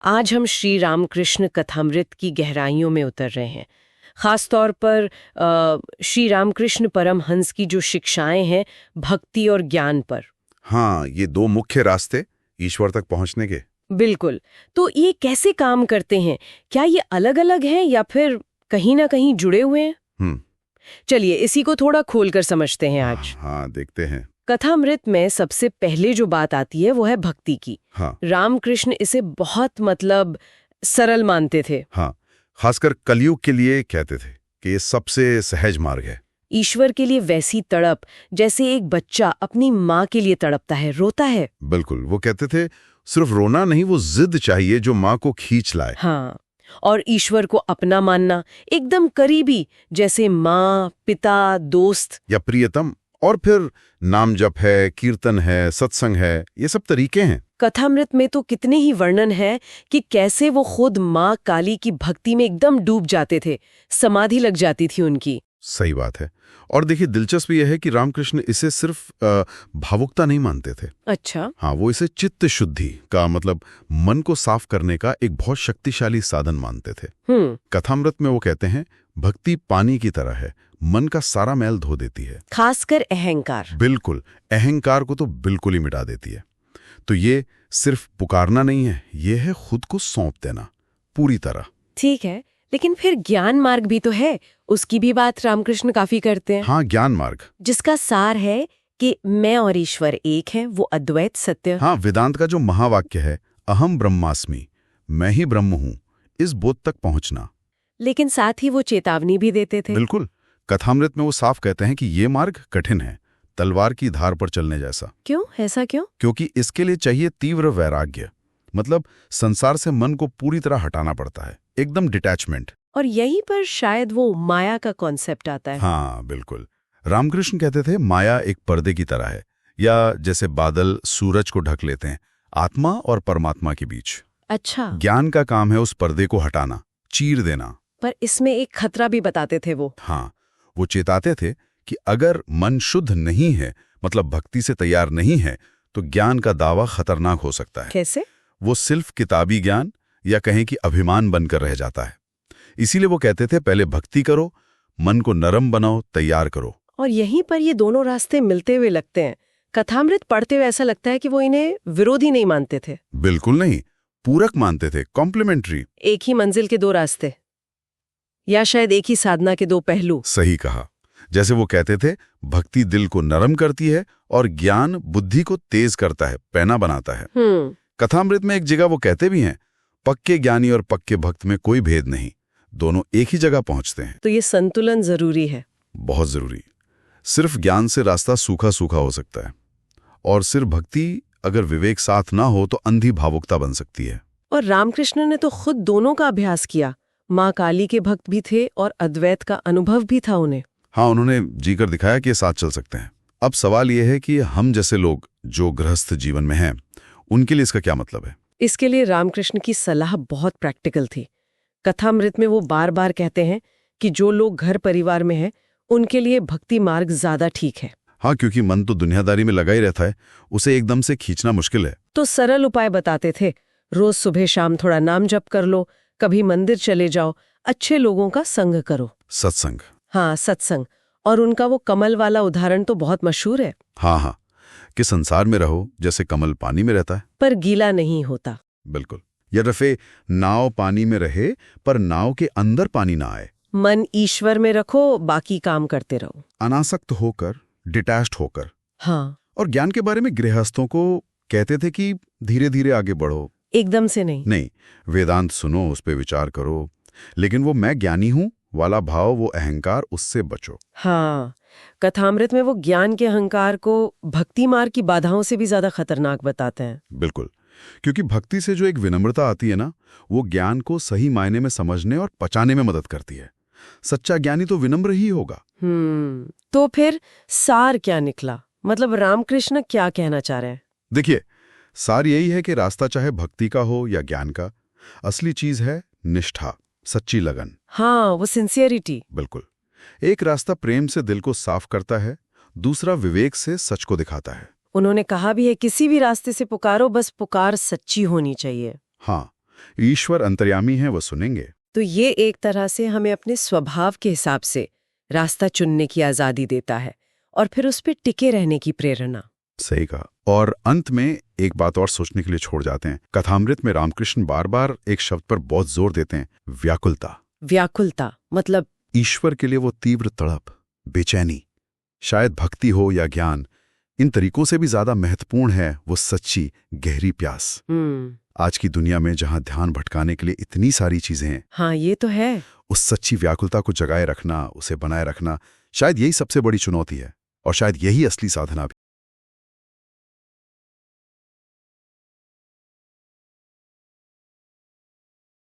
आज हम श्री रामकृष्ण कथामृत की गहराइयों में उतर रहे हैं। खास तौर पर श्री रामकृष्ण परमहंस की जो शिक्षाएं हैं भक्ति और ज्ञान पर। हाँ, ये दो मुख्य रास्ते ईश्वर तक पहुंचने के। बिल्कुल। तो ये कैसे काम करते हैं? क्या ये अलग अलग हैं या फिर कहीं ना कहीं जुड़े हुए हैं? चलिए इसी को थोड़ा खोलकर समझते हैं आज। हाँ, देखते हैं। कथामृत में सबसे पहले जो बात आती है वो है भक्ति की। हाँ। रामकृष्ण इसे बहुत सरल मानते थे। हाँ, खासकर कलयुग के लिए कहते थे कि ये सबसे सहज मार्ग है। ईश्वर के लिए वैसी तड़प जैसे एक बच्चा अपनी माँ के लिए तड़पता है, रोता है। बिल्कुल, वो कहते थे सिर्फ रोना नहीं, वो जिद चाहिए जो माँ को खींच लाए। हाँ, और ईश्वर को अपना मानना, एकदम करीबी, जैसे माँ, पिता, दोस्त या प्रियतम। और फिर नाम जप है, कीर्तन है, सत्संग है, ये सब तरीके हैं। कथामृत में तो कितने ही वर्णन है कि कैसे वो खुद माँ काली की भक्ति में एकदम डूब जाते थे, समाधि लग जाती थी उनकी। सही बात है। और देखिए, दिलचस्प यह है कि रामकृष्ण इसे सिर्फ भावुकता नहीं मानते थे। अच्छा। हाँ, वो इसे चित्त शुद्धि का मतलब मन को साफ करने का एक बहुत शक्तिशाली साधन मानते थे। कथामृत में वो कहते हैं भक्ति पानी की तरह है, मन का सारा मैल धो देती है, खासकर अहंकार। बिल्कुल, अहंकार को तो बिल्कुल ही मिटा देती है। तो ये सिर्फ पुकारना नहीं है, ये है खुद को सौंप देना पूरी तरह। ठीक है, लेकिन फिर ज्ञान मार्ग भी तो है, उसकी भी बात रामकृष्ण काफी करते हैं। हाँ, ज्ञान मार्ग, जिसका सार है कि मैं और ईश्वर एक हैं, वो अद्वैत सत्य। हाँ, वेदांत का जो महावाक्य है, अहम ब्रह्मास्मि, मैं ही ब्रह्म हूं, इस बोध तक पहुंचना। लेकिन साथ ही वो चेतावनी भी देते थे। बिल्कुल, कथामृत में वो साफ कहते हैं कि ये मार्ग कठिन है, तलवार की धार पर चलने जैसा। क्यों? ऐसा क्यों? क्योंकि इसके लिए चाहिए तीव्र वैराग्य, मतलब संसार से मन को पूरी तरह हटाना पड़ता है, एकदम डिटैचमेंट। और यहीं पर शायद वो माया का कॉन्सेप्ट आता है। हाँ, बिल्कुल। रामकृष्ण कहते थे माया एक पर्दे की तरह है, या जैसे बादल सूरज को ढक लेते हैं, आत्मा और परमात्मा के बीच। अच्छा। ज्ञान का काम है उस पर्दे को हटाना, चीर देना। पर इसमें एक खतरा भी बताते थे वो। हाँ, वो चेताते थे कि अगर मन शुद्ध नहीं है, मतलब भक्ति से तैयार नहीं है, तो ज्ञान का दावा खतरनाक हो सकता है। कैसे? वो सिर्फ किताबी ज्ञान या कहें कि अभिमान बनकर रह जाता है। इसीलिए वो कहते थे पहले भक्ति करो, मन को नरम बनाओ, तैयार करो। और यहीं पर ये दोनों रास्ते मिलते हुए लगते हैं। कथामृत पढ़ते हुए ऐसा लगता है कि वो इन्हें विरोधी नहीं मानते थे। बिल्कुल नहीं, पूरक मानते थे, कॉम्प्लीमेंट्री। एक ही मंजिल के दो रास्ते, या शायद एक ही साधना के दो पहलू। सही कहा। जैसे वो कहते थे भक्ति दिल को नरम करती है और ज्ञान बुद्धि को तेज करता है, पैना बनाता है। कथामृत में एक जगह वो कहते भी हैं पक्के ज्ञानी और पक्के भक्त में कोई भेद नहीं, दोनों एक ही जगह पहुंचते हैं। तो ये संतुलन जरूरी है। बहुत जरूरी। सिर्फ ज्ञान से रास्ता सूखा सूखा हो सकता है, और सिर्फ भक्ति अगर विवेक साथ ना हो तो अंधी भावुकता बन सकती है। और रामकृष्ण ने तो खुद दोनों का अभ्यास किया। माँ काली के भक्त भी थे और अद्वैत का अनुभव भी था उन्हें। हाँ, उन्होंने जीकर दिखाया कि ये साथ चल सकते हैं। अब सवाल यह है कि हम जैसे लोग जो गृहस्थ जीवन में हैं, उनके लिए इसका क्या मतलब है? इसके लिए रामकृष्ण की सलाह बहुत प्रैक्टिकल थी। कथामृत में वो बार बार कहते हैं कि जो लोग घर परिवार में हैं, उनके लिए भक्ति मार्ग ज्यादा ठीक है। हाँ, क्योंकि मन तो दुनियादारी में लगा ही रहता है, उसे एकदम से खींचना मुश्किल है। तो सरल उपाय बताते थे। रोज सुबह शाम थोड़ा नाम जप कर लो, कभी मंदिर चले जाओ, अच्छे लोगों का संग करो। सत्संग। हाँ, सत्संग। और उनका वो कमल वाला उदाहरण तो बहुत मशहूर है। हाँ, कि संसार में रहो जैसे कमल पानी में रहता है, पर गीला नहीं होता। बिल्कुल। या रफे नाव पानी में रहे पर नाव के अंदर पानी ना आए। मन ईश्वर में रखो, बाकी काम करते रहो, अनासक्त होकर, डिटैच्ड होकर। हाँ। और ज्ञान के बारे में गृहस्थों को कहते थे कि धीरे धीरे आगे बढ़ो, एकदम से नहीं। वेदांत सुनो, उस पर विचार करो, लेकिन वो मैं ज्ञानी हूं वाला भाव, वो अहंकार, उससे बचो। हाँ, कथामृत में वो ज्ञान के अहंकार को भक्ति मार्ग की बाधाओं से भी ज्यादा खतरनाक बताते हैं। बिल्कुल, क्योंकि भक्ति से जो एक विनम्रता आती है ना, वो ज्ञान को सही मायने में समझने और पचाने में मदद करती है। सच्चा ज्ञानी तो विनम्र ही होगा। तो फिर सार क्या निकला? मतलब रामकृष्ण क्या कहना चाह रहे हैं? देखिए, सार यही है कि रास्ता चाहे भक्ति का हो या ज्ञान का, असली चीज है निष्ठा, सच्ची लगन। हाँ, वो सिंसियरिटी। बिल्कुल। एक रास्ता प्रेम से दिल को साफ करता है, दूसरा विवेक से सच को दिखाता है। उन्होंने कहा भी है किसी भी रास्ते से पुकारो, बस पुकार सच्ची होनी चाहिए। हाँ, ईश्वर अंतर्यामी है, वो सुनेंगे। तो ये एक तरह से हमें अपने स्वभाव के हिसाब से रास्ता चुनने की आजादी देता है और फिर उस पर टिके रहने की प्रेरणा। सही कहा। और अंत में एक बात और सोचने के लिए छोड़ जाते हैं। कथामृत में रामकृष्ण बार बार एक शब्द पर बहुत जोर देते हैं, व्याकुलता। व्याकुलता मतलब ईश्वर के लिए वो तीव्र तड़प, बेचैनी। शायद भक्ति हो या ज्ञान, इन तरीकों से भी ज्यादा महत्वपूर्ण है वो सच्ची गहरी प्यास। आज की दुनिया में जहां ध्यान भटकाने के लिए इतनी सारी चीजें हैं, हाँ ये तो है, उस सच्ची व्याकुलता को जगाए रखना, उसे बनाए रखना, शायद यही सबसे बड़ी चुनौती है और शायद यही असली साधना भी।